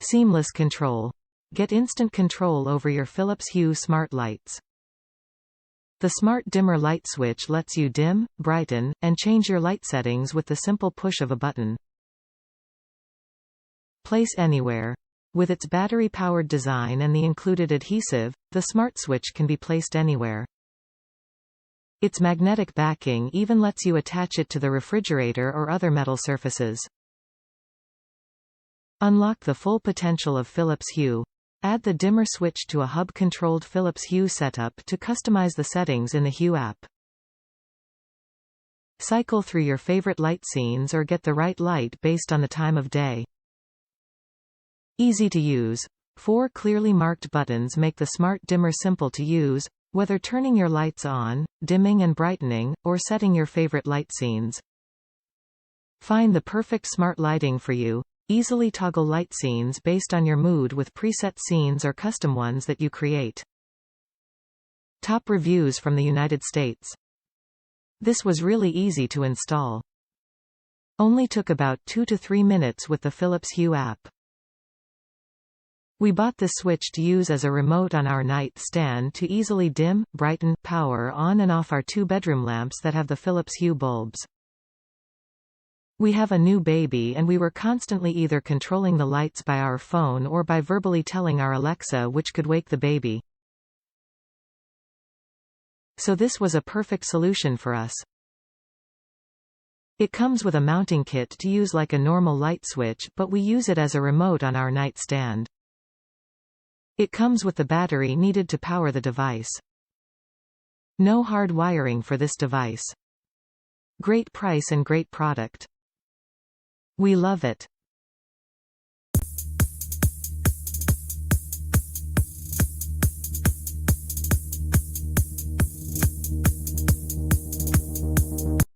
Seamless control. Get instant control over your Philips Hue smart lights. The smart dimmer light switch lets you dim, brighten, and change your light settings with the simple push of a button. Place anywhere. With its battery-powered design and the included adhesive, the smart switch can be placed anywhere. Its magnetic backing even lets you attach it to the refrigerator or other metal surfaces. Unlock the full potential of Philips Hue. Add the dimmer switch to a hub-controlled Philips Hue setup to customize the settings in the Hue app. Cycle through your favorite light scenes or get the right light based on the time of day. Easy to use. 4 clearly marked buttons make the smart dimmer simple to use, whether turning your lights on, dimming and brightening, or setting your favorite light scenes. Find the perfect smart lighting for you. Easily toggle light scenes based on your mood with preset scenes or custom ones that you create. Top reviews from the United States. This was really easy to install. Only took about 2 to 3 minutes with the Philips Hue app. We bought this switch to use as a remote on our night stand to easily dim, brighten, power on and off our 2 bedroom lamps that have the Philips Hue bulbs. We have a new baby and we were constantly either controlling the lights by our phone or by verbally telling our Alexa which could wake the baby. So this was a perfect solution for us. It comes with a mounting kit to use like a normal light switch, but we use it as a remote on our nightstand. It comes with the battery needed to power the device. No hard wiring for this device. Great price and great product. We love it.